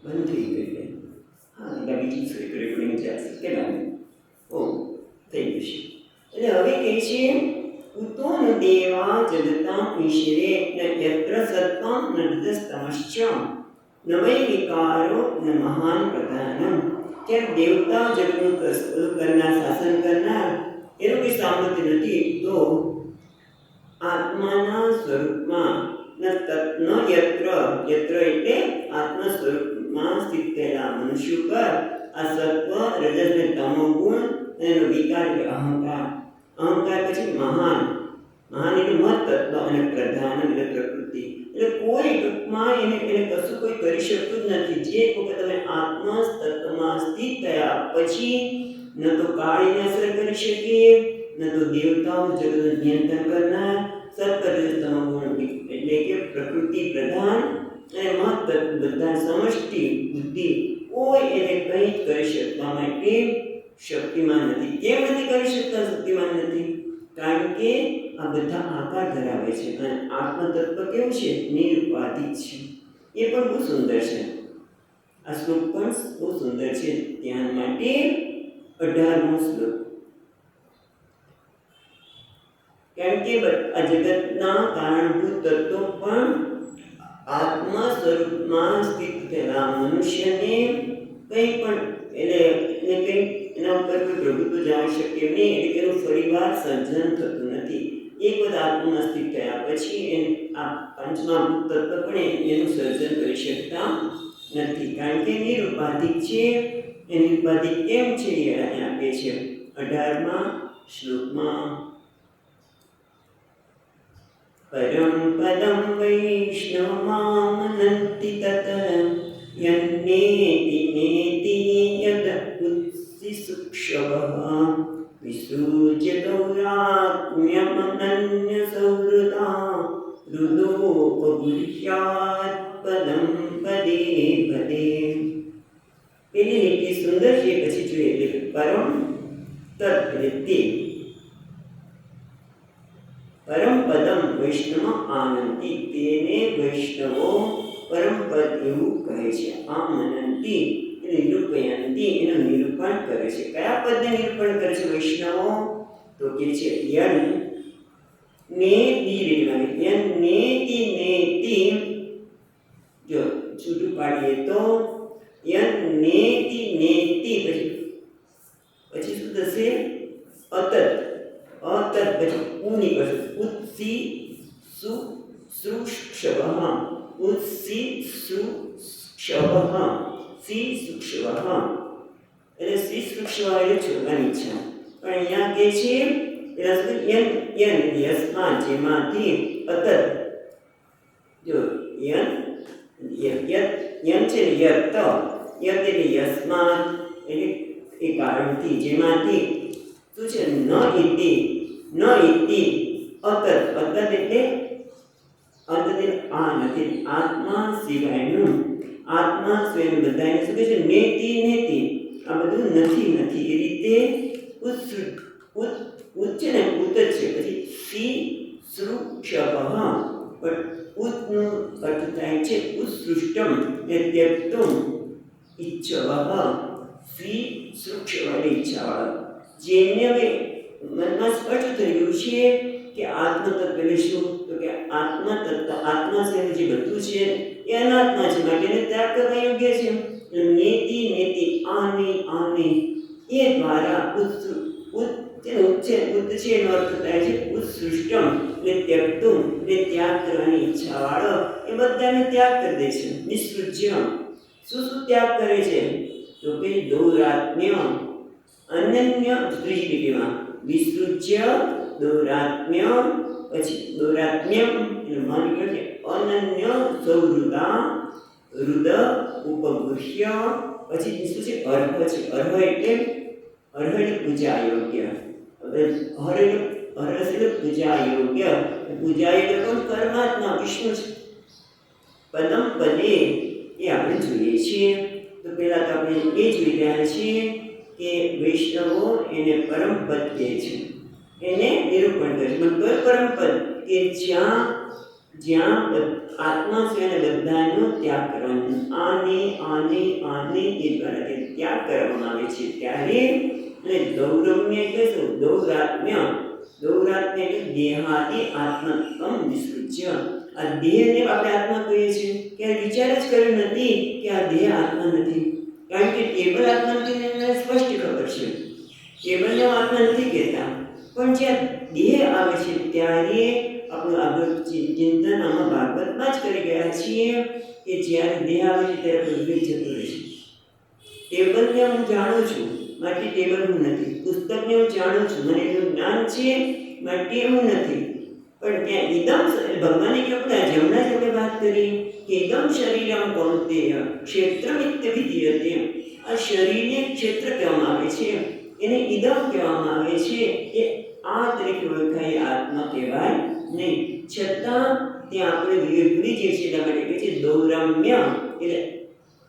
બંધ થઈ ગઈ. હા, એટલે બીજી રેકોર્ડિંગ ચાલશે કેટલા? ઓ થઈ ગયું છે. એટલે હવે કહે છે ઉતો ન દેવા જગતા ઈશ્વરે યત્ર સત્તા નર્દસ્તમશ્ચ ન વૈ વિકારો ન મહાન પ્રધાનમ. કે દેવતા જગતનું કરનાર, શાસન કરનાર એનું કોઈ સામર્થ્ય નથી, તો આત્માના સ્વરૂપમાં ન યત્ર યત્ર એટલે આત્મા સ્વરૂપમાં સ્થિત થયેલા મનુષ્ય પર આ સત્વ, રજસ ને તમો ગુણ એનો વિકાર એટલે અહંકાર. અહંકાર પછી મહાન, મહાન એટલે મહત્તત્વ અને પ્રધાન એટલે પ્રકૃતિ. એટલે કોઈ ટૂંકમાં એને કશું કોઈ કરી શકતું જ નથી. જે વખત તમે આત્મા તત્વમાં સ્થિત થયા પછી ન તો કાળીને અસર કરી શકે, ન તો દેવતાઓ જગતનું નિયંત્રણ કરનાર સત્તરજસ્તમ ગુણ એટલે કે પ્રકૃતિ પ્રધાન અને મહત્તત્વ બધા સમષ્ટિ બુદ્ધિ કોઈ એને કંઈ જ કરી શકવા માટે શક્તિમાન નથી. કેમ નથી કરી શકતા? શક્તિમાન નથી કારણ કે આ બધા આકાર ધરાવે છે અને આત્મતત્વ કેવું છે? નિરુપાધિક છે. એ પણ બહુ સુંદર છે. આ શ્લોક પણ બહુ સુંદર છે. ધ્યાન માટે 18મો શ્લોક. કારણ કે આ જગતના કારણભૂત તત્વો પણ આત્મા સ્વરૂપમાં સ્થિત થયેલા મનુષ્યને કંઈ પણ એને કંઈ એના ઉપર કોઈ પ્રભુત્વ જાણી શકે નહીં. એટલે કે એનું ફરીવાર સર્જન થતું નથી. એક વખત આત્મામાં સ્થિત થયા પછી એને આ પંચમા ભૂત તત્વ પણ એનું સર્જન કરી શકતા નથી કારણ કે નિરુપાધિક છે. એ નિરુપાધિક કેમ છે એ આપે છે 18મા શ્લોકમાં. પરમ પદમ વૈષ્ણવામનંતિ તત યન્નેતિ નેતિ યદ ઉત્સિસુક્ષવઃ વિસૃજ્ય દૌરાત્મ્યમનન્ય સૌહૃદા રુદોપગુહ્યાત પદમ પદે પદે. પેલી લીટી સુંદર છે, પછી જોઈએ એટલે પરમ તત્ તે પરમ પદમ વૈષ્ણવ આનંદી, તેને વૈષ્ણવો પરમ પદ એવું કહે છે. આનંદી નિરૂપયંતી એનું નિરૂપણ કરે છે. કયા પદને નિરૂપણ કરે છે વૈષ્ણવો? તો કે છે યન નેતિ રેડવાની. યન નેતિ નેતિ, જો છૂટું પાડીએ તો યન નેતિ નેતિ પછી શું થશે? અતત અતત પછી ઉની કરશે. ઉત્સી સુ સૃક્ષવઃ ઉત્સી સૃક્ષવઃ સી સૃક્ષવઃ એટલે સી સૃક્ષવઃ એટલે છોડવાની ઈચ્છા. પણ અહીંયા કે છે યન યન યસ્મા જેમાંથી અતત, જો યન યન છે ને યત યત એટલે યસ્માત એટલે એ કારણથી, જેમાંથી શું છે? ન ઇતિ અતત અતત એટલે અંતને આ નથી, આત્મા સિવાયનું. આત્મા સ્વયં બધાને શું કહે છે? નેતિ નેતિ, આ બધું નથી નથી એ રીતે ઉચ્ચ ને ઉત છે. પછી સી સૃક્ષવઃ પણ ઉતનું અર્થ થાય છે ઉત્સૃષ્ટમ એ ત્યક્તુમ ઈચ્છવઃ. સી સૃક્ષવ એટલે ઈચ્છાવાળો. જેને હવે મનમાં સ્પષ્ટ થયું છે કે આત્મતત્વ એટલે શું? તો કે આત્મતત્વ આત્મા સિવાય જે બધું છે એ અનાત્મા છે, માટે એને ત્યાગ કરવા યોગ્ય છે. નેતિ નેતિ આને એ દ્વારા ઉચ્ચ એનો અર્થ થાય છે ઉત્સૃષ્ટમ એટલે ત્યક્તુમ એટલે ત્યાગ કરવાની ઈચ્છાવાળો. એ બધાને ત્યાગ કરી દે છે. નિસૃજ્ય શું ત્યાગ કરે છે? તો કે દૌરાત્મ્ય અનન્ય. ત્રીજી લીટીમાં વિસૃજ્ય દૌરાત્મ્ય, પછી દૌરાત્મ્યમ એટલે મન નીકળે છે અનન્ય સૌહૃદા રુદ ઉપગુહ્ય. પછી શું છે? અર્હ છે. અર્હ એટલે પૂજા યોગ્ય. હવે હર એટલે પૂજા યોગ્ય. પૂજા યોગ્ય કોણ? પરમાત્મા વિષ્ણુ છે. પદમ પદે એ આપણે જોઈએ છીએ. તો પહેલા તો આપણે એ જોઈ રહ્યા છીએ કે વૈષ્ણવો એને પરમ પદ કહે છે, એને નિરૂપણ કરે છે. પરમ પદ કે જ્યાં જ્યાં આત્મા છે અને બધાનો ત્યાગ કરવાનો, આને આને આને એ દ્વારા જે ત્યાગ કરવામાં આવે છે ત્યારે, અને દૌરમ્ય એટલે શું? દૌરાત્મ્ય. દૌરાત્મ્ય એટલે દેહાદિ આત્મત્વમ વિસૃજ્ય. આ દેહને આપણે આત્મા કહીએ છીએ, ક્યારે વિચાર જ કર્યો નથી કે આ દેહ આત્મા નથી. કારણ કે ટેબલ આત્મા નથી એને સ્પષ્ટ ખબર છે, ટેબલને આત્મા નથી કહેતા. પણ જ્યાં દેહ આવે છે ત્યારે આપણું આગળ ચિંતન આમાં ભાગવતમાં જ કરી ગયા છીએ કે જ્યારે દેહ આવે છે ત્યારે ભૂલી જતું રહે છે. ટેબલને હું જાણું છું માટે ટેબલ હું નથી, પુસ્તકને હું જાણું છું મને એનું જ્ઞાન છે માટે હું નથી. પણ ત્યાં ઇદમ ભગવાને કેવું જમણા જ આપણે વાત કરી કે ઇદમ શરીરમ કૌંતેય ક્ષેત્રમિત્ય વિધીયતે. આ શરીરને ક્ષેત્ર કહેવામાં આવે છે, એને ઇદમ કહેવામાં આવે છે. એ આ તરીકે ઓળખાય, આત્મા કહેવાય નહીં. છતાં ત્યાં આપણે ભૂલી જઈએ છીએ એટલા માટે કહે છે દૌરમ્ય એટલે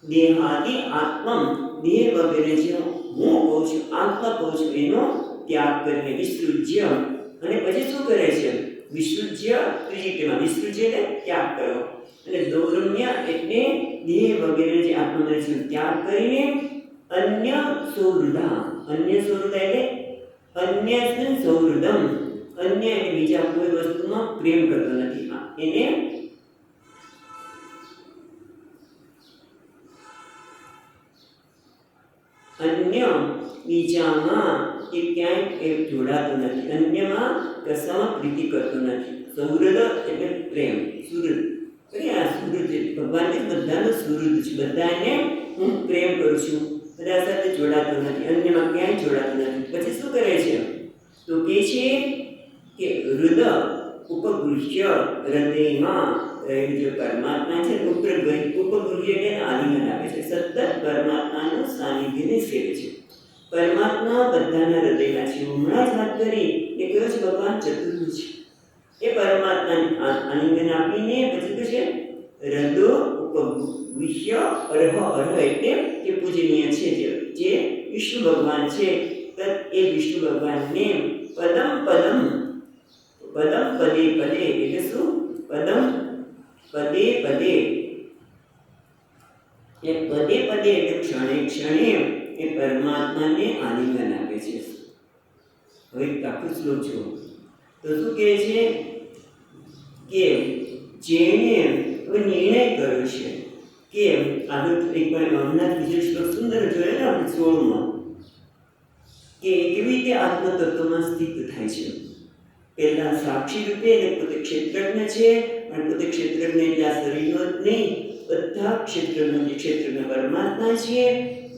દેહાદિ આત્મમ. દેહ વગેરે જે હું કહું છું, આત્મા કહું છું, એનો ત્યાગ કરીને વિસૃજ્ય. અને પછી શું કરે છે? વિસૃજ્ય ત્રીજી ટેમાં, વિસૃજ્ય એટલે ત્યાગ કરો. અને દૌરમ્ય એટલે દેહ વગેરે જે આત્માને છે ત્યાગ કરીને અન્ય સૌહૃદા. અન્ય સૌહૃદા એટલે અન્યસ્મિન સૌહૃદમ. અન્ય એટલે બીજા કોઈ વસ્તુમાં પ્રેમ કરતો નથી. એને અન્ય બીજામાં એ ક્યાંય જોડાતો નથી, અન્યમાં કશામાં પ્રીતિ કરતો નથી. સૌહૃદ એટલે પ્રેમ, સુહૃદ. આ સુહૃદ ભગવાનને બધાનો સુહૃદ છે, બધાને હું પ્રેમ કરું છું, બધા સાથે જોડાતો નથી, અન્યમાં ક્યાંય જોડાતો નથી. પછી શું કરે છે? તો કહે છે કે હૃદય ઉપગૃહ્ય, હૃદયમાં રહેલું જે પરમાત્મા છે ઉપગૃહ્ય એટલે આલિંગન આપે છે, સતત પરમાત્માનું સાનિધ્યને સેવે છે. પરમાત્મા બધાના હૃદયમાં છે. હમણાં જ વાત કરી એ કયો છે? ભગવાન ચતુર્ભુજ છે. એ પરમાત્માને આલિંગન આપીને પછી શું છે? હૃદય ઉપગૃહ્ય. અર્હ એટલે કે પૂજનીય છે, જે વિષ્ણુ ભગવાન છે. એ વિષ્ણુ ભગવાનને પદમ પદમ, પદમ પદે પદે એટલે શું? પદમ પદે પદે એ પદે પદે એટલે ક્ષણે ક્ષણે એ પરમાત્માને આલિંગન આપે છે. હવે આખું શ્લોક જુઓ તો શું કહે છે કે જેણે હવે નિર્ણય કર્યો છે કે આગળ એક પણ હમણાં બીજો શ્લોક સુંદર જોયો ને આપણે 16માં, કે કેવી રીતે આત્મતત્વમાં સ્થિત થાય છે. પહેલા સાક્ષી રૂપે એટલે પોતે ક્ષેત્રજ્ઞ છે, પણ પોતે ક્ષેત્રજ્ઞ એટલે આ શરીરનો જ નહીં, બધા ક્ષેત્રનો જે ક્ષેત્રજ્ઞ પરમાત્મા છે,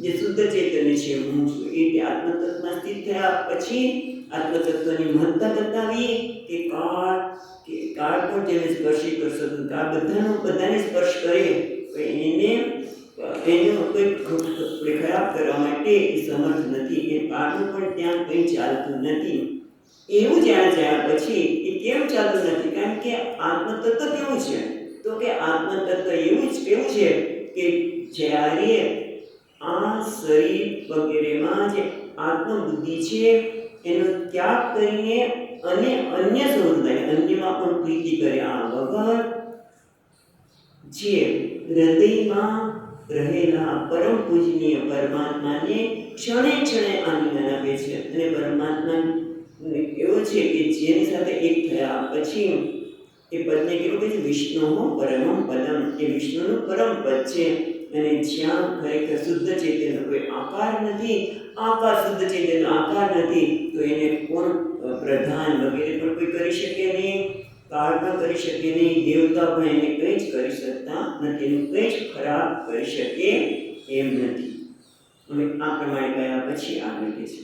જે શુદ્ધ ચૈતન્ય છે, હું છું. એટલે આત્મતત્વમાં સ્થિત થયા પછી આત્મતત્વની મહત્તા બતાવી કે કાળ પણ જેને સ્પર્શી કરશો, કાળ બધાને સ્પર્શ કરે એનો કોઈ ખરાબ કરવા માટે એ સમર્થ નથી. એ કાળનું પણ ત્યાં કંઈ ચાલતું નથી. એવું જાણ્યા પછી એ કેમ ચાલતું નથી? કારણ કે આત્મતત્વ કેવું છે? તો કે આત્મતત્વ એવું છે કે જ્યારે આ શરીર વગેરેમાં જે આત્મબુદ્ધિ છે એનો ત્યાગ કરીને અને અન્ય સમુદાય અન્યમાં પણ પ્રીતિ કર્યા વગર જે હૃદયમાં રહેલા પરમ પૂજનીય પરમાત્માને ક્ષણે ક્ષણે આલિંગન આપે છે. અને પરમાત્મા એવો છે કે જેની સાથે એક થયા પછી એ પદને કેવું કહે છે? વિષ્ણુ પરમમ પદમ. એ વિષ્ણુનું પરમ પદ છે. અને જ્યાં ખરેખર શુદ્ધ ચૈતન્યનો કોઈ આકાર નથી, આકાર શુદ્ધ ચૈતન્યનો આકાર નથી, તો એને કોણ પ્રધાન વગેરે પણ કોઈ કરી શકે નહીં, કાળ પણ કરી શકે નહીં, દેવતા પણ એને કંઈ જ કરી શકતા નથી, એનું કંઈ જ ખરાબ કરી શકે એમ નથી. હવે આ પ્રમાણે ગયા પછી આગળ કહે છે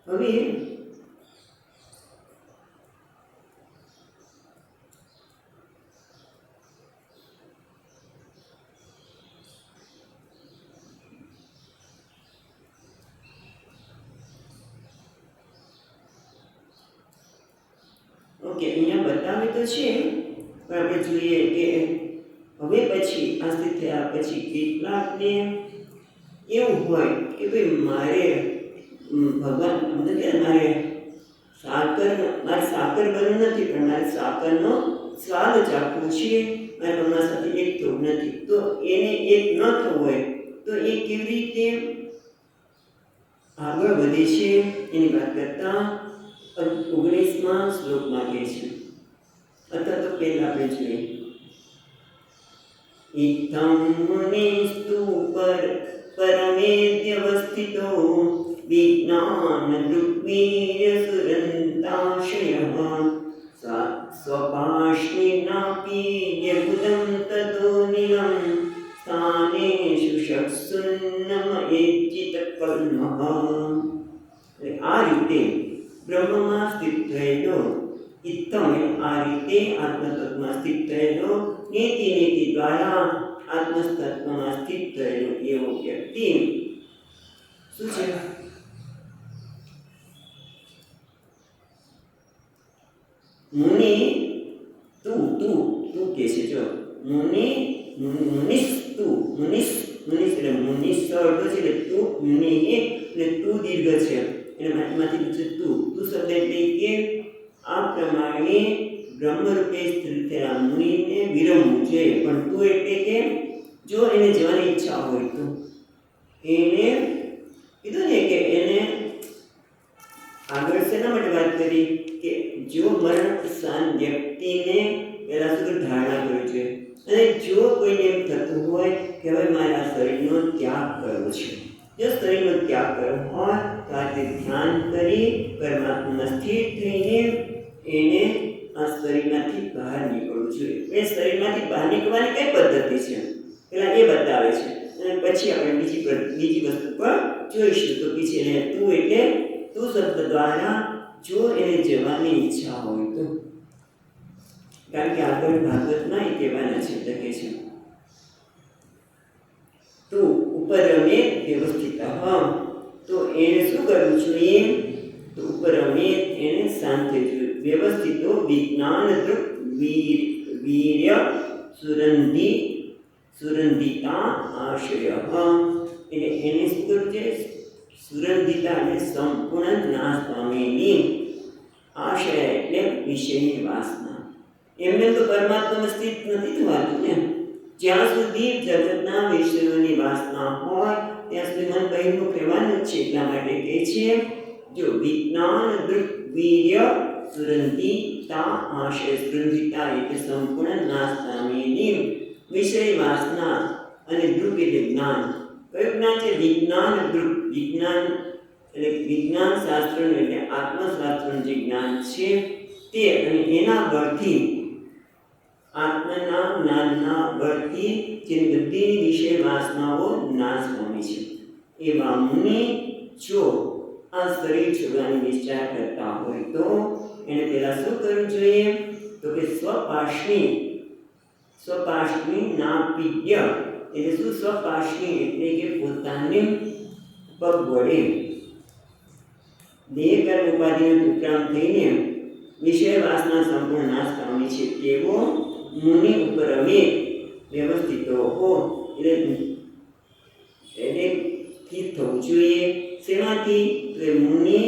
હવે ઓકે, અહીંયા બતાવે તો છે પણ આપણે જોઈએ કે હવે પછી આ સ્થિત થયા પછી કેટલાકને એવું હોય કે ભાઈ મારે ભગવાન અમને કે મારે મારે સાકર બનવું નથી, પણ મારે સાકરનો સ્વાદ ચાખવો છે, મારે તમારા સાથે એક થવું નથી. તો એને એક ન થવું હોય તો એ કેવી રીતે આગળ વધે છે એની વાત કરતા 19મા શ્લોકમાં કહે છે. અથવા તો પહેલા આપણે જોઈએ, ઇત્થં મુનિસ્તુ પરમેદ્યવસ્થિતો વિજ્ઞાન દૃગ્વીર્ય સુરંતાશયઃ સ્વપાશ્મિનાપી યબુદં તતો નિલં સ્થાનેષુ ચક્ષુન્નમયેજ્જિતકલ્મઃ. આ રીતે બ્રહ્મમાં સ્થિત થયેલો ઇત્થમ આ રીતે આત્મતત્વમાં સ્થિત થયેલો નીતિ દ્વારા આત્મતત્વમાં સ્થિત થયેલો એવો વ્યક્તિ શું છે? મુનિ તું કે છે. જો મુનિસ એટલે મુનિસ અર્થ છે એટલે તું મુનિ એટલે તું દીર્ઘ છે એટલે માંથી તું શબ્દ એટલે કે આ પ્રમાણે બ્રહ્મરૂપે સ્થિત થયેલા મુનિને વિરમવું છે. પણ તું એટલે કે જો એને જવાની ઈચ્છા હોય તો એને કીધું ને કે એને આગળ શેના માટે વાત કરી કે જો મરણ સ્થાન વ્યક્તિને પહેલા સુધી ધારણા કરવી છે. અને જો કોઈને એમ થતું હોય કે હવે મારે આ શરીરનો ત્યાગ કરવો છે, જો શરીરનો ત્યાગ કરવો હોય તો આજે ધ્યાન કરી પરમાત્મામાં સ્થિર થઈને એને આ શરીરમાંથી બહાર નીકળવું જોઈએ. એ શરીરમાંથી બહાર નીકળવાની કઈ પદ્ધતિ છે પેલા એ બતાવે છે, અને પછી આપણે બીજી વસ્તુ પર જોઈશું. તો પછી એને તું એટલે તું શબ્દ દ્વારા જો એને જવાની ઈચ્છા હોય તો, કારણ કે આગળ ભાગવતમાં એ કહેવાના છે, લખે છે તું ઉપરમે વ્યવસ્થિત. તો એને શું કરવું જોઈએ? તો ઉપરમે એને શાંત થઈ જોઈએ. વ્યવસ્થિતો વિજ્ઞાન દૃક વીર્ય સુરંધિતા આશય. એટલે એને શું કરવું છે? સુરંધિતા એટલે સંપૂર્ણ નાશ પામેલી, આશય એટલે વિષયની વાસના. એમને તો પરમાત્મામાં સ્થિત નથી થવાતું ને. જ્યાં સુધી જગતના વિષયોની વાસના હોય ત્યાં સુધી મન બહિર્મુખ રહેવાનું જ છે. એટલા માટે કહે છે જો વિજ્ઞાન દૃક વીર્ય સુરંધિતા આશય. સુરંધિતા એટલે સંપૂર્ણ નાશ પામેલી વિષય વાસના, અને દૃક એટલે જ્ઞાન. કયું જ્ઞાન છે? વિજ્ઞાન દૃક. વિજ્ઞાન એટલે વિજ્ઞાન શાસ્ત્રનું એટલે આત્મશાસ્ત્રનું જે જ્ઞાન છે તે, અને એના બળથી આત્માના જ્ઞાનના બળથી જે બધી વિષય વાસનાઓ નાશ પામી છે એવા મુનિ જો આ શરીર છોડવાની વિચાર કરતા હોય તો એને પહેલા શું કરવું જોઈએ? તો કે સ્વપાશ્મી નાપિડ્ય. એટલે શું? સ્વપાશ્મી એટલે કે પોતાની પગ વડે દેહ કર્મ ઉપાધિનો ઉત્ક્રાંત થઈને વિષય વાસના સંપૂર્ણ નાશ પામી છે તેવો મુનિ ઉપર અમે વ્યવસ્થિતો હો. એટલે સ્થિત થવું જોઈએ. શેમાંથી? મુનિ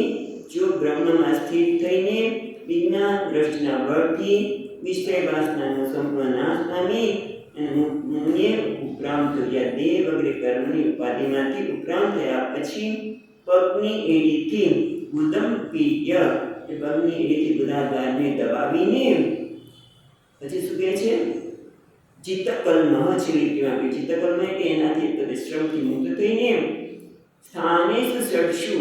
જો બ્રહ્મમાં સ્થિત થઈને વિજ્ઞાન દ્રષ્ટિના બળથી વિષય વાસનાનો સંપૂર્ણ નાશ પામી અને મુનિએ ઉપરાંત થયા દેહ વગેરે કર્મની ઉપાધિમાંથી ઉપરાંત થયા પછી પગની એડીથી ગુદમ પીડ્ય, એ પગની એડીથી ગુદાધારને દબાવીને પછી શું કહે છે? ચિત્તકલ્મ છેલ્લીમાં કે ચિત્તકલ્મ એટલે એનાથી પરિશ્રમથી મુક્ત થઈને સ્થાનેષુ ષટ્સુ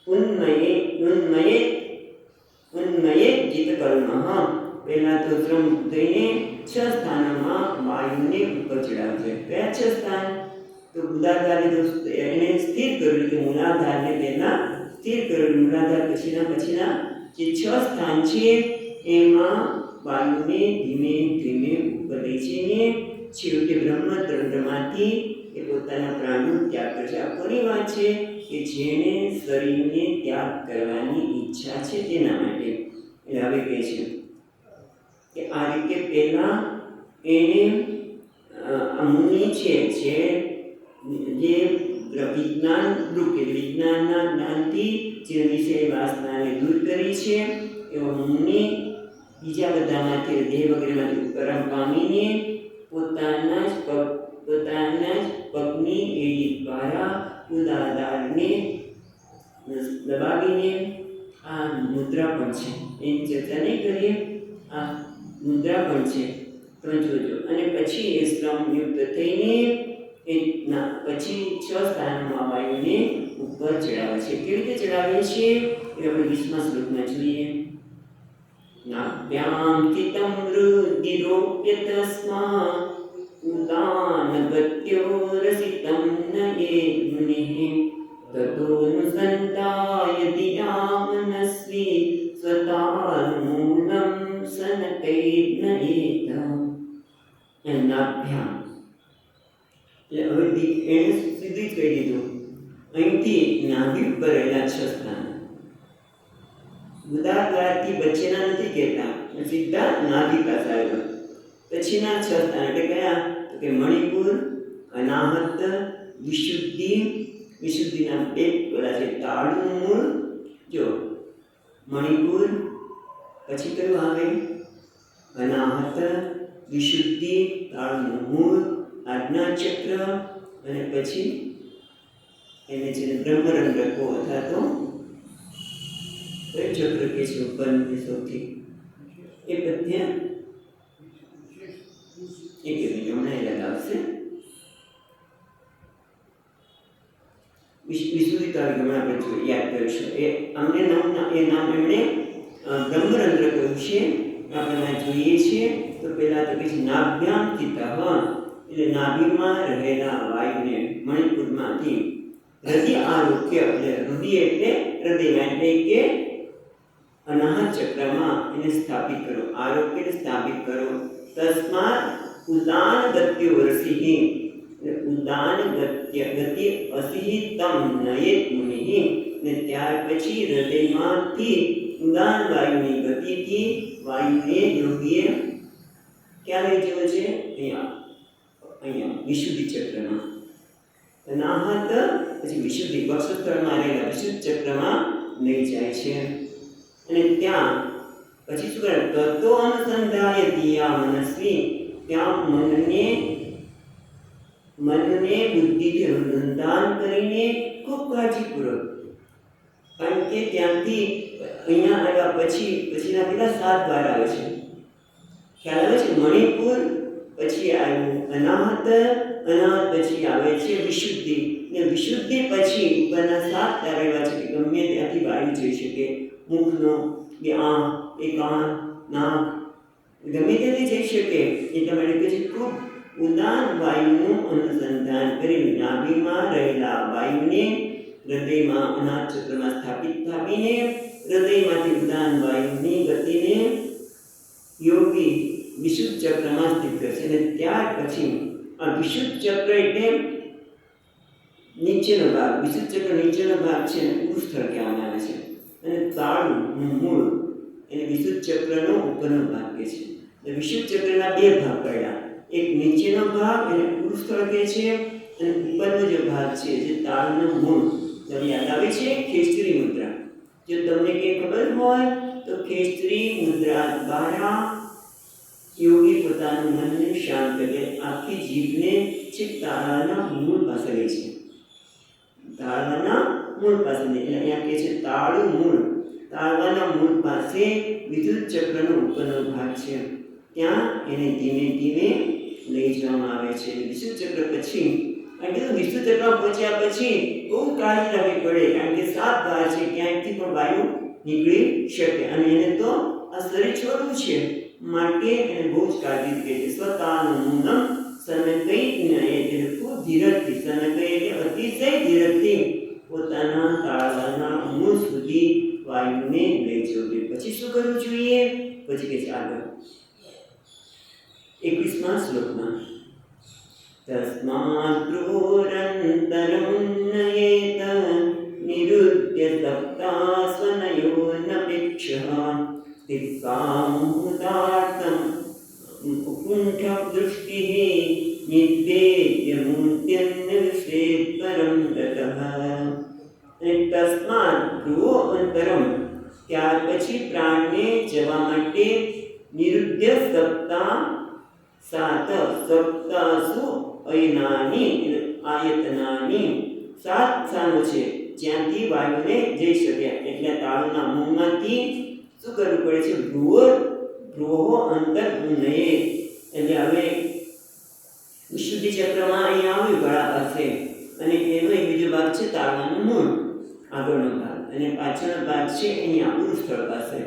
ઉન્મયે ચિત્તકલ્મ. પહેલા તો શ્રમ થઈને 6 સ્થાનોમાં વાયુને ઉપર ચડાવશે. કયા 6 સ્થાન? તો મૂલાધારને એને સ્થિર કર્યું કે મૂલાધારને પહેલા સ્થિર કર્યું. મૂલાધાર પછીના જે 6 સ્થાન છે એમાં વાયુને ધીમે ધીમે ઉપર લઈ જઈને છેવટે બ્રહ્મતંત્રમાંથી એ પોતાના પ્રાણનો ત્યાગ કરશે. આ કોની વાત છે? કે જેને શરીરને ત્યાગ કરવાની ઈચ્છા છે તેના માટે. એટલે હવે કહે છે કે આ રીતે પહેલા એને આ મુનિ છે જે વિજ્ઞાન રૂપ કે વિજ્ઞાનના જ્ઞાનથી જે વિષય વાસનાને દૂર કરી છે એવો મુનિ બીજા બધામાંથી દેહ વગેરેમાંથી ઉપકરણ પામીને પોતાના જ પગની એડી દ્વારા ઉદાદારને દબાવીને આ મુદ્રા પણ છે એની ચર્ચા નહીં કરીએ. આ મુદ્રા પણ છે તમે જોજો. અને પછી એ શ્રમયુક્ત થઈને પછી 6 સ્થાનોમાં વાયુને ઉપર ચડાવે છે. કેવી રીતે ચડાવે છે એ આપણે 20મા શ્લોકમાં જોઈએ. નાભ્યામ ચિત્તમ રુધિરોપ્ય તસ્મા ઉદાનગત્યો રસિતમ નયે મુનિઃ તતોનુસંતાય ધિયામનસ્વી સ્વતાન્મૂલં સનકૈર્નયેત. નાભ્યામ એટલે હવે એને સીધું જ કહી દીધું. અહીંથી નાભી ઉપર રહેલા 6 સ્થાન ઉદારથી વચ્ચેના નથી કહેતા, સીધા નાભી પાસે આવ્યો. પછીના 6 સ્થાન એટલે કયા? તો કે મણિપુર, અનાહત, વિશુદ્ધિ. વિશુદ્ધિના 2 બોલા છે. તાળુનું મૂળ જો મણિપુર, પછી કયું આવે? અનાહત, વિશુદ્ધિ, તાળુનું મૂળ, આજ્ઞા ચક્ર, અને પછી એને જેને બ્રહ્મરંધ્ર કહો અથવા તો ચક્ર કે છે ઉપરની સૌથી એ પદ્ય એક હમણાં યાદ આવશે. વિશુદ્ધિ તારીખ હમણાં આપણે યાદ કરીશું. એ અમને નામ એમણે બ્રહ્મરંધ્ર કહ્યું છે. આપણે જોઈએ છીએ તો પહેલાં તો પછી નાભ્યામ ચિત્તઃ એટલે નાભીમાં રહેલા વાયુને મણિપુરમાંથી હૃદય આરોગ્ય એટલે હૃદય એટલે હૃદયમાં એટલે કે અનાહત ચક્રમાં એને સ્થાપિત કરો. આરોગ્યને સ્થાપિત કરો. તસ્માત ઉદાન ગત્યો રસિઃ ઉદાન ગતિ અસિહિ તમ નયેત મુનિઃ. ને ત્યાર પછી હૃદયમાંથી ઉદાન વાયુની ગતિથી વાયુને યોગીએ ક્યાં લઈ જવો છે? અહીંયા વિશુદ્ધિ ચક્રમાં. અનાહત પછી વિશુદ્ધિ વક્ષસ્થળમાં રહેલા વિશુદ્ધ ચક્રમાં લઈ જાય છે. અને ત્યાં પછી શું કરે? તતો અનુસંધાય ધિયા મનસ્વી. ત્યાં મનને બુદ્ધિથી અનુસંધાન કરીને ખૂબ કાળજીપૂર્વક, કારણ કે ત્યાંથી અહીંયા આવ્યા પછીના પેલા 7 દ્વાર આવે છે. ખ્યાલ આવે છે? મણિપુર, પછી આવ્યું અનાહત, અનાહત પછી આવે છે વિશુદ્ધિ, ને વિશુદ્ધિ પછી ઉપરના 7 દ્વાર એવા છે કે ગમે ત્યાંથી વાયુ જઈ શકે. મુખનો કે આંખ, એ કાન, નાક ગમે ત્યાંથી જઈ શકે. એટલા માટે પછી ખૂબ ઉદાન વાયુનું અનુસંધાન કરી નાભીમાં રહેલા વાયુને હૃદયમાં અનાહત ચક્રમાં સ્થાપીને હૃદયમાંથી ઉદાન વાયુની ગતિને યોગી વિશુદ્ધ ચક્રમાં સ્થિત કરશે. અને ત્યાર પછી આ વિશુદ્ધ ચક્ર એટલે નીચેનો ભાગ. વિશુદ્ધ ચક્ર નીચેનો ભાગ છે ને ઉસ્થળ કહેવામાં આવે છે. અને તાળું મૂળ એટલે વિશુદ્ધ ચક્રનો ઉપરનો ભાગ કહે છે. એટલે વિશુદ્ધ ચક્રના 2 ભાગ પડ્યા. એક નીચેનો ભાગ એને ઉસ્થળ કહે છે, અને ઉપરનો જે ભાગ છે જે તાળનો મૂળ. તમને યાદ આવે છે ખેચરી મુદ્રા? જો તમને કંઈ ખબર હોય તો ખેચરી મુદ્રા દ્વારા યોગી પોતાનું મનને શાંત કરે. આખી જીભને છેક તાળાના મૂળ પાસે લે છે. તાળવાના મૂળ પાસે એટલે અહીંયા કહે છે તાળું મૂળ. તાળવાના મૂળ પાસે વિદ્યુત ચક્રનો ઉપરનો ભાગ છે. ત્યાં એને ધીમે ધીમે લઈ જવામાં આવે છે. વિદ્યુત ચક્ર પછી કારણ કે વિદ્યુત ચક્ર પહોંચ્યા પછી બહુ કાળજી રાખવી પડે, કારણ કે 7 દ્વાર છે, ક્યાંયથી પણ વાયુ નીકળી શકે. અને એને તો આ શરીર છોડવું છે માટે એને બહુ જ કાળજી રાખે છે. સ્વતાનું મૂલમ સનકૈર્નયેત એટલે ખૂબ ધીરજથી, સનકૈ એટલે અતિશય ધીરજથી પોતાના તાળવાના મૂળ સુધી વાયુને લઈ જવું જોઈએ. પછી શું કરવું જોઈએ? પછી કે છે આગળ 21મા શ્લોકમાં તસ્માત ગૃહોરંતરં નયેત નિરુદ્ય સપ્તા સ્વનયો નપેક્ષઃ સ્થિત્વા મુહૂર્તાર્થમ कुण्ठदृष्टिः निवेद्यमूर्त्यन्न विश्वेत् परं ततः અને તસ્માત ભ્રુવો અંતરમ ત્યાર પછી પ્રાણને જવા માટે નિરુદ્ધ સપ્તા સાત સપ્તાસુ અયનાની આયતનાની સાત સ્થાનો છે જ્યાંથી વાયુને જઈ શક્યા. એટલે તાળુના મુખમાંથી શું કરવું પડે છે? ભ્રુવો અંતર ઉન્નયે. એટલે હવે વિશુદ્ધિ ચક્રમાં અહીંયા આવ્યું ગળા પાસે, અને એનો એક બીજો ભાગ છે તાળવાનું મૂળ, આગળનો ભાગ, અને પાછળનો ભાગ છે અહીંયા ઉરુસ્થળ પાસે.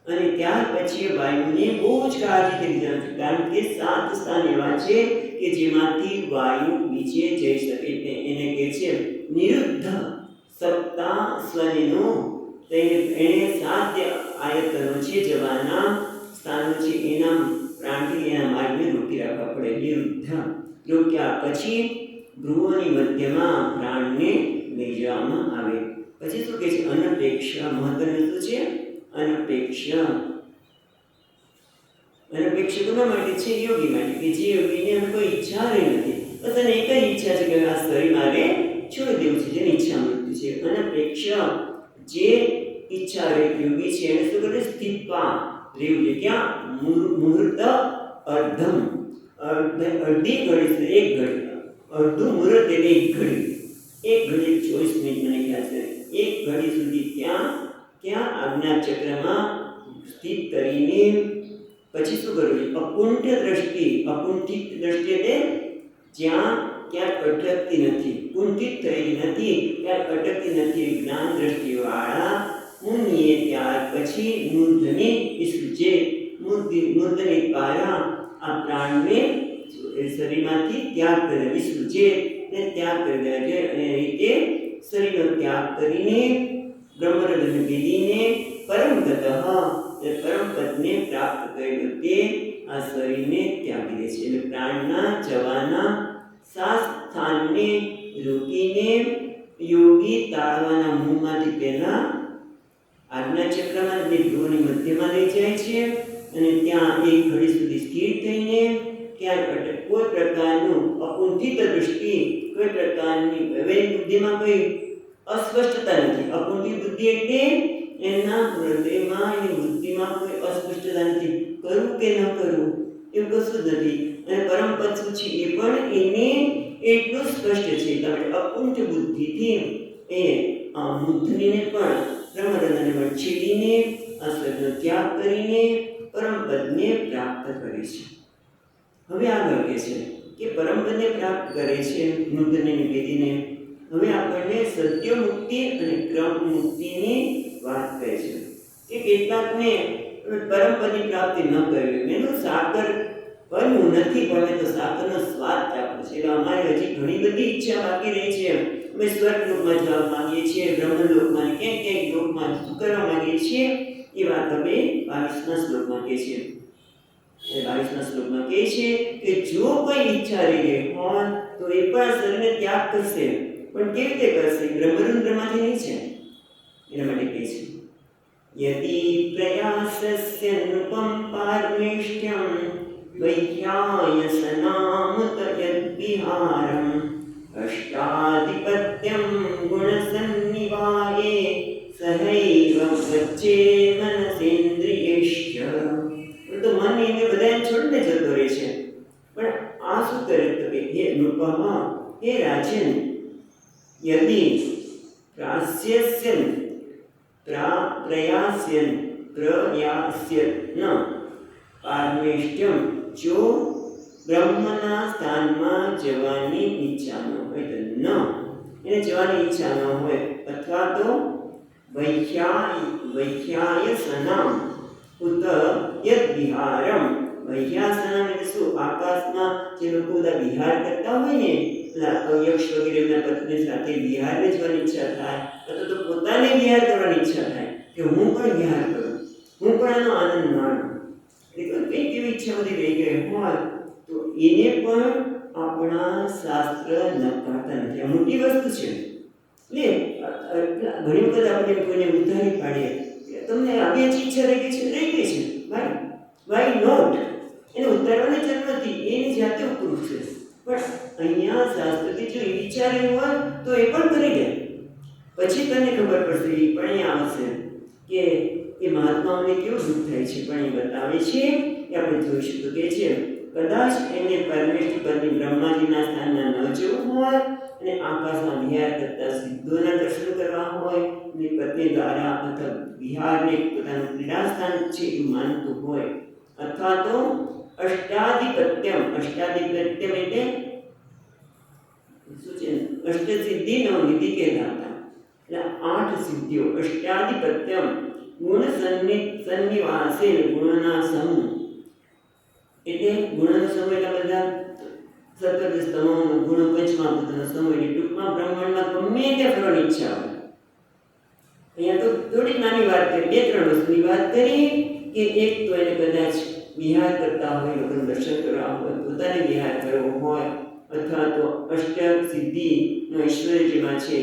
અને ત્યાર પછી વાયુને બહુ જ કાળજીથી લીધા છે, કારણ કે સાત સ્થાન એવા છે કે જેમાંથી વાયુ નીચે જઈ શકે. એને કહે છે નિરુદ્ધ સપ્તા સ્વનેનો. એને સાત આયતનો છે, જવાના સ્થાનો છે, એના પ્રાણથી એના માર્ગને રોકી રાખવા પડે. નિરુદ્ધ રોક્યા પછી ભ્રુવોની મધ્યમાં પ્રાણને લઈ જવામાં આવે. પછી શું કહે છે? અનપેક્ષ. મહત્વનું શું છે? અનપેક્ષ. અનપેક્ષ કોના માટે છે? યોગી માટે, કે જે યોગીને કોઈ ઈચ્છા રહી નથી, બસ એને એક જ ઈચ્છા છે કે આ શરીર મારે છોડી દેવું છે, જેની ઈચ્છા મૃત્યુ છે. અનપેક્ષ જે ઈચ્છા રહી યોગી છે એને શું કરે? સ્થિત્વા રહેવું છે. ક્યાં? મુહૂર્ત અર્ધમ. અડધી ઘડી સુધી, એક ઘડી, અડધું મુહૂર્ત એટલે એક ઘડી, એક ઘડી 24 મિનિટ મને ખ્યાલ છે. એક ઘડી સુધી ક્યાં આજ્ઞા ચક્રમાં સ્થિત કરીને પછી શું કરવું? અકુંઠ દ્રષ્ટિ. અકુંઠિત દ્રષ્ટિ એટલે જ્યાં ક્યાંક અટકતી નથી, કુંઠિત થયેલી નથી, ક્યાંક અટકતી નથી, જ્ઞાન દ્રષ્ટિવાળા મુનિએ ત્યાર પછી મૂર્ધની વિસૃજે. મૂર્ધની દ્વારા આ પ્રાણને શરીરમાંથી ત્યાગ કરે, વિસૃજે ને ત્યાગ કરી દે છે. અને એ રીતે શરીરનો ત્યાગ કરીને બ્રહ્મરંધ્રને ભેદીને પરમગતઃ પરમ પદને પ્રાપ્ત કરેલું તે આ શરીરને ત્યાગી દે છે. એટલે પ્રાણના જવાના સાત સ્થાનને રોકીને યોગી તાળવાના મુખમાંથી પહેલા આજ્ઞા ચક્રમાં એટલે ભ્રુવની મધ્યમાં લઈ જાય છે, અને ત્યાં એક ઘડી સુધી સ્થિર થઈને ક્યાંક કોઈ પ્રકારનું અકુંઠિત દૃષ્ટિ, કોઈ પ્રકારની હવે બુદ્ધિમાં કોઈ અસ્પષ્ટતા નથી. અકુંઠિત બુદ્ધિ એટલે એના હૃદયમાં એની બુદ્ધિમાં કોઈ અસ્પષ્ટતા નથી, કરવું કે ન કરવું એવું કશું જ નથી. અને પરમપદ શું છે એ પણ એને એટલું સ્પષ્ટ છે. એટલે અકુંઠ બુદ્ધિથી એ બુદ્ધિને પણ બ્રહ્મરંધ્રને વંચીને આ શરીરનો ત્યાગ કરીને પરમપદને પ્રાપ્ત કરે છે. હવે આગળ કહે છે કે પરમપદને પ્રાપ્ત કરે છે મૂર્ધને નિવેદીને. હવે આપણને સત્ય મુક્તિ અને ક્રમ મુક્તિની વાત કહે છે કે કેટલાકને પરમપદની પ્રાપ્તિ ન કરવી, એનું સાકર કરવું નથી, પણ તો સાકરનો સ્વાદ ચાખવો છે. એટલે અમારે હજી ઘણી બધી ઈચ્છા બાકી રહી છે. અમે સ્વર્ગલોકમાં જવા માંગીએ છીએ, બ્રહ્મલોકમાં, ક્યાંક લોકમાં શું કરવા માંગીએ છીએ, એ વાત હવે 22મા શ્લોકમાં કહે છે. 22મા શ્લોકમાં કહે છે કે જો કોઈ ઈચ્છા રહી ગઈ હોય તો એ પણ શરીરને ત્યાગ કરશે, પણ કેવી રીતે કરશે? બ્રહ્મરંધ્રમાંથી નહીં છે. એના માટે કહે છે યદિ પ્રયાસસ્ય નૃપમ પારમેષ્ટ્યમ વૈહ્યાયસનામુત યદ્વિહારમ અષ્ટાધિપત્યમ ગુણસન્નિવાયે સહૈવ વચ્ચે મનસેન્દ્રિયશ્ચ. તો મન એને બધાને છોડીને જતો રહે છે, પણ આ શું કરે? તો કે હે નૃપઃ, હે રાજન, યદિ પ્રયાસ્યન પારમેષ્ટ્યમ, જો બ્રહ્મના સ્થાનમાં જવાની ઈચ્છા ન હોય તો એને જવાની ઈચ્છા ન હોય, અથવા તો વૈહ્યાયસનામ ઉત યદ વિહારમ. વૈહ્યાસનમ એટલે શું? આકાશમાં જે લોકો બધા વિહાર કરતા હોય ને, યક્ષ વગેરેના પત્ની સાથે વિહારને જવાની ઈચ્છા થાય, અથવા તો પોતાને વિહાર કરવાની ઈચ્છા થાય કે હું પણ વિહાર કરું, હું પણ આનો આનંદ માણું. એટલે કંઈક એવી ઈચ્છા બધી રહી ગઈ હોય તો એને પણ આપણા શાસ્ત્ર નકારતા નથી. આ મોટી વસ્તુ છે. એટલે ઘણી વખત આપણે કોઈને ઉધારી પાડીએ કે તમને આવી જ ઈચ્છા રહી ગઈ છે, વાય નોટ? એને ઉતારવાની જરૂર નથી, એની જાતે ઉપરું છે. પણ અહીંયા શાસ્ત્રથી જો એ વિચાર્યું હોય તો એ પણ કરી લે. પછી તને ખબર પડશે, એ પણ અહીંયા આવશે કે એ મહાત્માઓને કેવું દુઃખ થાય છે, પણ એ બતાવે છે. એ આપણે જોઈશું તો કે છે કદાચ એને પરમેશ્વર પરની બ્રહ્માજીના સ્થાનમાં ન જવું હોય અને આકાશમાં વિહાર કરતા સિદ્ધોના દર્શન કરવા હોય અને પત્ની દ્વારા અથવા વિહારને પોતાનું ક્રીડાસ્થાન છે એવું માનતું હોય, અથવા તો અષ્ટાધિપત્યમ એટલે શું છે? અષ્ટસિદ્ધિ નવનિધિ કહેવાતા. એટલે 8 સિદ્ધિઓ. અષ્ટાધિપત્યમ ગુણ સન્નિવાસે, ગુણના સમૂહ. એટલે ગુણનો સમૂહ એટલે બધા 17 સ્તમોનો ગુણ પંચમહાભૂતનો સમૂહ. એટલે ટૂંકમાં બ્રહ્માંડમાં ગમે ત્યાં ફરવાની ઈચ્છા હોય. અહીંયા તો થોડી નાની વાત કરી, 2-3 વસ્તુની વાત કરી કે એક તો એને કદાચ વિહાર કરતા હોય, લોકોનું દર્શન કરવા હોય, પોતાને વિહાર કરવો હોય, અથવા તો અષ્ટ સિદ્ધિનો ઐશ્વર્ય જેમાં છે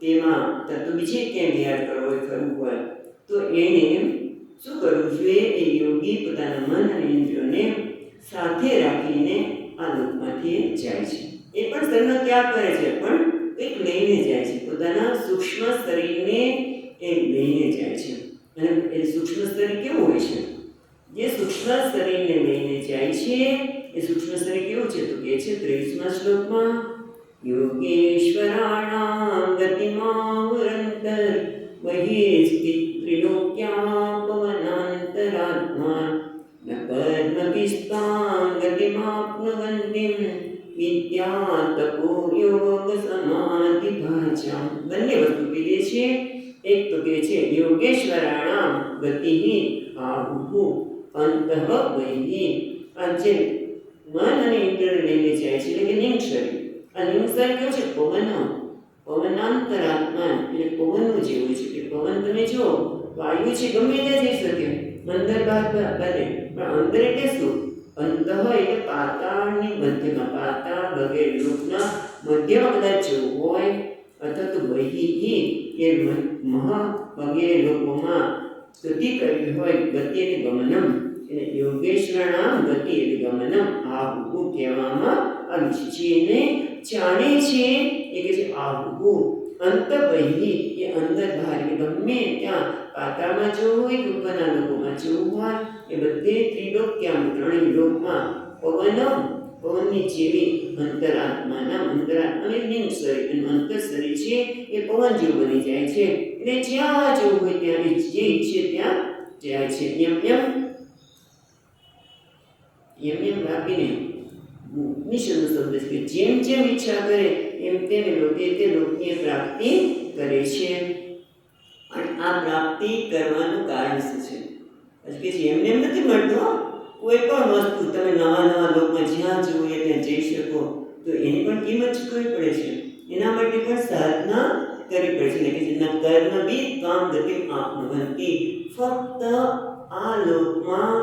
તેમાં, તો બીજે ક્યાંય વિહાર કરવો હોય, કરવું હોય, તો એને શું કરવું જોઈએ? એ યોગી પોતાના મન અને ઇન્દ્રિયોને સાથે રાખીને આ લોકમાંથી જાય છે. એ પણ શરીરનો ત્યાગ કરે છે, પણ કંઈક લઈને જાય છે. પોતાના સૂક્ષ્મ શરીરને એ લઈને જાય છે. અને એ સૂક્ષ્મ શરીર કેવું હોય છે? જે સૂક્ષ્મ શરીરને લઈને જાય છે એ સૂક્ષ્મ શરીર કેવું છે? તો કે છે 23મા શ્લોકમાં યોગેશ્વરાણામ ગતિમાવરંતર બહિસ્તિ ત્રિલોક્યા પવનાંતરાત્મા ન કર્મપિસ્તાં ગતિમાપ્નુવંતિમ વિદ્યા તપો યોગ સમાધિ ભાજ્યામ. બંને વસ્તુ કીધે છે. એક તો કે છે યોગેશ્વરાણામ ગતિ આહુઃ અંતઃ બહિઃ. આ જે મન અને ઇન્દ્રિય લઈને જાય છે એટલે કે નિમ શરીર. આ નિમ શરીર કેવું છે? પવનાંતરાત્મા એટલે પવનનું જેવું છે. કે પવન તમે જો વાયુ છે ગમે ત્યાં જઈ શકે, અંદર બહાર બને, પણ અંદર એટલે શું? અંતઃ એટલે પાતાળની મધ્યમાં, પાતાળ વગેરે લોકના મધ્યમાં કદાચ જવું હોય, અથવા તો બહિઃ એ મહ વગેરે લોકોમાં ગતિ કરવી હોય, ગતિ એટલે ગમનમ. એટલે યોગેશ્વરાણામ ગતિ એટલે ગમનમ આહુઃ કહેવામાં આવ્યું છે. જેને જાણે છે એ કહે છે આહુઃ. અંત બહિઃ એ અંદર બહાર, એટલે ગમે ત્યાં પાતાળમાં જવું હોય કે ઉપરના લોકોમાં જવું હોય, એ બધે ત્રિલોક્યામ 3 લોકમાં પવનમ પવનની જેવી અંતરાત્માના, અંતરાત્માને નિમ શરીર એનું અંતર શરીર છે એ પવન જેવું બની જાય છે. એટલે જ્યાં જવું હોય ત્યાં જે ઈચ્છે ત્યાં જાય છે. એમ રાખીને નિષેધનો શબ્દ છે કે જેમ જેમ ઈચ્છા કરે એમ તેમ તે લોકની પ્રાપ્તિ કરે છે. અને આ પ્રાપ્તિ કરવાનું કારણ શું છે? કે એમને એમ નથી મળતું. કોઈ પણ વસ્તુ તમે નવા લોકમાં જ્યાં જવું હોય ત્યાં જઈ શકો, તો એની પણ કિંમત ચૂકવવી પડે છે. એના માટે પણ સાધના કરવી પડે છે. એટલે કે જેના કર્મ બી કામ ગતિ આપનવંતી. ફક્ત આ લોકમાં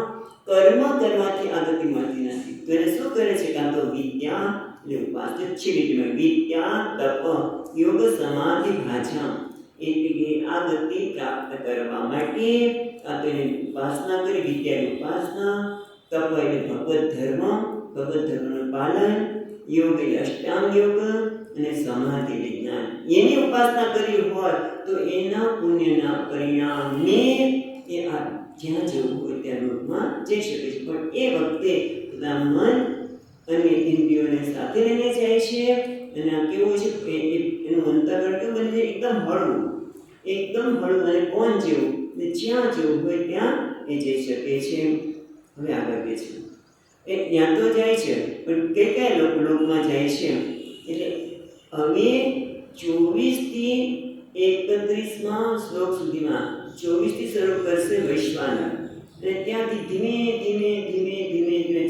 કર્મ કરવાથી આ ગતિ મળતી નથી. તો એને શું કરે છે? કાં તો વિદ્યા એટલે ઉપાસના છે, વિદ્યા તપ યોગ સમાધિ ભાજ્યામ. એટલે કે આ ગતિ પ્રાપ્ત કરવા માટે આ તો એની ઉપાસના કરી, વિદ્યાની ઉપાસના, તપ એટલે ભગવત ધર્મનું પાલન, યોગ એટલે અષ્ટાંગ યોગ, અને સમાધિ એટલે જ્ઞાન. એની ઉપાસના કરી હોય તો એના પુણ્યના પરિણામે એ આ જ્યાં જવું હોય ત્યાં લોકમાં જઈ શકે છે. પણ એ વખતે પોતાના મન અને ઇન્દ્રિયોને સાથે લઈને જાય છે. અને આ કેવું છે? એનું અંતઃકરણ કેવું બને છે? એકદમ હળવું અને પવન જેવું. જ્યાં જવું હોય ત્યાં એ જઈ શકે છે. હવે આગળ કહે છે એ ત્યાં તો જાય છે, પણ કયા લોકમાં જાય છે? એટલે હવે 24થી 31મા શ્લોક સુધીમાં 24થી શરૂ કરશે વૈશ્વાનર, અને ત્યાંથી ધીમે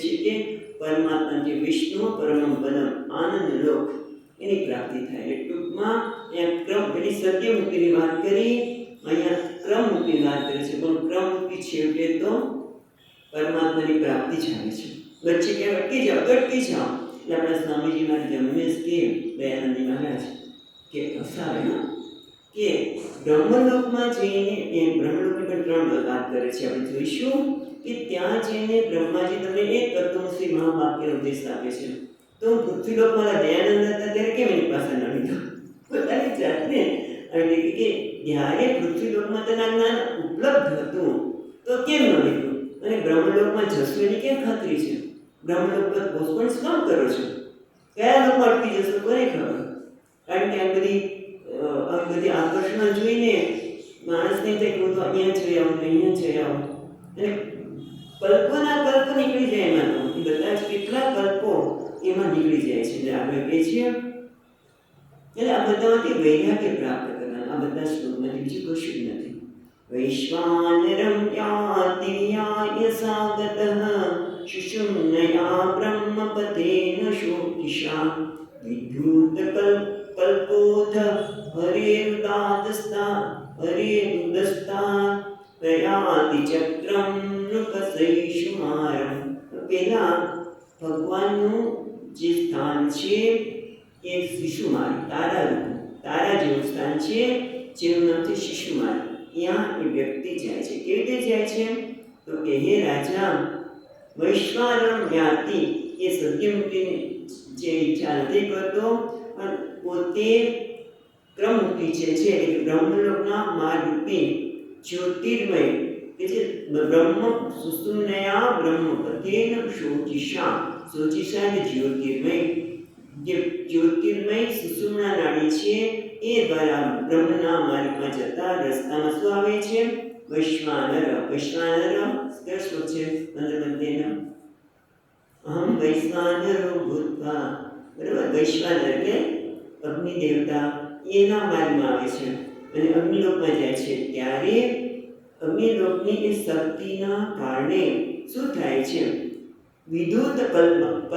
છેટે પરમાત્મા જે વિષ્ણુ પરમમ પદમ આનંદ લોક એની પ્રાપ્તિ થાય. એટલે ટૂંકમાં અહીંયા ક્રમ પેલી સત્ય મુક્તિની વાત કરી, અહીંયા ક્રમ મુક્તિની વાત કરી છે. પણ ક્રમ મુક્તિ છેવટે તો પરમાત્માની પ્રાપ્તિ જ આવે છે. વચ્ચે કે અટકી જાઓ. એટલે આપણા સ્વામીજી મારી જન્મેશ કે દયાનંદજી મહારાજ કે હસાવે કે બ્રહ્મલોકમાં જઈને, એ બ્રહ્મલોકની પણ 3 વાત કરે છે. આપણે જોઈશું કે ત્યાં જઈને બ્રહ્માજી તમને એક તત્વનું મહાવાક્ય ઉપદેશ આપે છે. તો પૃથ્વીલોકમાં દયાનંદ હતા ત્યારે કેમ એની પાસે ન લીધો? પોતાની જાતને અને કે જ્યારે પૃથ્વીલોકમાં તેના જ્ઞાન ઉપલબ્ધ હતું તો કેમ ન લીધું? અને બ્રહ્મલોકમાં જશો એની કેમ ખાતરી છે? બ્રહ્મલોક પર પોસ્ટપોન કામ કરો છો? કયા લોકમાં અટકી જશો કોને ખબર? કારણ કે આ બધી આકર્ષણ જોઈને માણસને થાય કે હું તો અહીંયા જઈ આવું, અહીંયા જઈ આવું, અને કલ્પના કલ્પ નીકળી જાય એમાં. તો એ બધા જ કેટલા કલ્પો એમાં નીકળી જાય છે. એટલે આપણે કહીએ છીએ એટલે આ બધામાંથી વૈરાગ્ય પ્રાપ્ત કરવાનું. આ બધા શ્લોકમાંથી બીજું કશું જ નથી. વૈશ્વાનરમ યાતિ યાય સાગતઃ શુશુમ્નયા બ્રહ્મપતેન શોકિષા વિદ્યુત કલ્પોથ હરેરુદસ્તા પ્રયાતિ ચક્રમ નૃપસૈષુમારમ. પહેલા ભગવાનનું જે સ્થાન છે એ શિશુમાર, તારા જેવું સ્થાન છે જેનું નામ છે શિશુમાર. ત્યાં એ વ્યક્તિ જાય છે. કેવી રીતે જાય છે? તો કે હે રાજા, વૈશ્વાનરમ યાતિ, એ સત્યમુક્તિની જે ઈચ્છા નથી કરતો પણ પોતે ક્રમમુક્તિ છે એટલે બ્રહ્મલોકના માર્ગરૂપી જ્યોતિર્મય કે જે બ્રહ્મ સુસુમ્નયા બ્રહ્મપતેન શોચિષા. શોચિષા એટલે જ્યોતિર્મય, જે જ્યોતિર્મય સુષુમ્ના નાડી છે એ દ્વારા બ્રહ્મના માર્ગમાં જતા રસ્તામાં શું આવે છે? વૈશ્વાનર. વૈશ્વાનર શ્લોક છે 15 અહમ વૈશ્વાનરો ભૂત્વા. બરાબર? વૈશ્વાનર એટલે અગ્નિ દેવતા, એના માર્ગમાં આવે છે અને અગ્નિલોકમાં જાય છે. ત્યારે અગ્નિલોકની એ શક્તિના કારણે શું થાય છે? વિદ્યુત કલ્મકઃ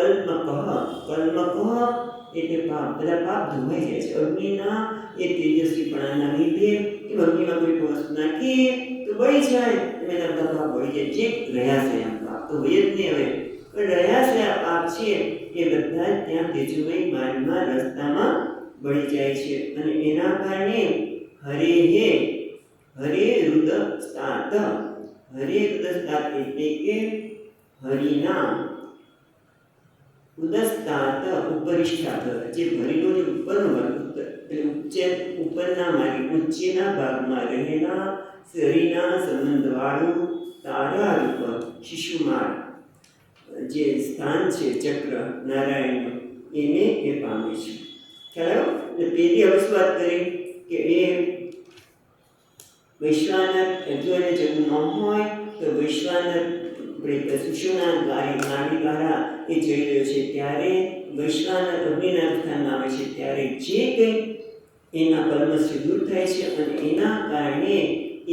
એટલે પાપ, બધા પાપ ધોવાઈ જાય છે અગ્નિના એ તેજસ્વીપણાના લીધે. કે અગ્નિમાં કોઈ વસ્તુ નાખીએ તો બળી જાય, એના પાપ બળી જાય. જે રહ્યા છે એમ પાપ તો હોય જ નહીં. હવે પણ રહ્યા છે આ પાપ છે એ બધા જ ત્યાં તેજોમય માર્ગમાં રસ્તામાં બળી જાય છે. અને એના કારણે હરે રુદસ્તાત. હરે રુદસ્તાત એટલે કે હરિના ઉદસ્તાત ઉપરિષ્ઠાત, જે હરિનો જે ઉપરનો ભાગ એટલે ઉપરના માર્ગ ઉચ્ચના ભાગમાં રહેલા હરિના સંબંધવાળું તારારૂપ શિશુમાર જે સ્થાન છે ચક્ર નારાયણનું, એને એ પામે છે. ખ્યાલ આવ્યો? એટલે પેલી અવસ્વાત કરી કે એ વૈશ્વાનર જો એને જન્મ ન હોય તો વૈશ્વાનર શિશુના નાડી દ્વારા એ જઈ રહ્યો છે. ત્યારે વૈશ્વાનર અગ્નિના સ્થાનમાં આવે છે. ત્યારે જે કંઈ એના કર્મથી દૂર થાય છે અને એના કારણે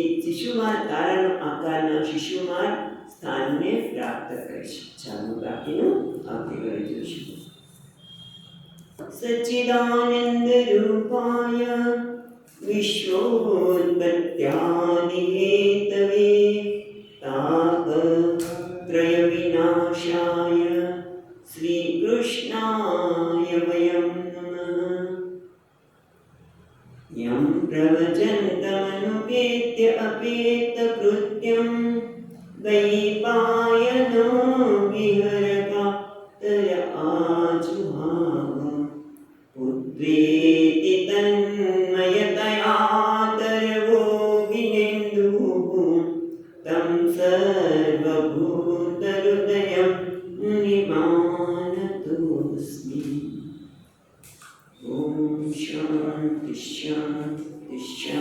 એ શિશુમાર, તારાનો આકારના શિશુમાર સ્થાનને પ્રાપ્ત કરે છે. ચાલો બાકીનું આવતીકાલે જોઈશું. સચ્ચિદાનંદ રૂપાય વિશ્વોત્પત્યાદિ હેતવે તાપત્રય વિનાશાય શ્રી કૃષ્ણાય વયમ નમઃ. યમ પ્રવચन्तમનુપેત્ય અપેતકૃત્યં વૈપાયનો વિહરતા તય આજુહાવ. પુત્રેતિ તન્મયતયા તર્વો વિનેન્દુઃ तं सर्वभूतहृदयं निमानतोऽस्मि. ॐ शान्ति शान्ति शान्ति.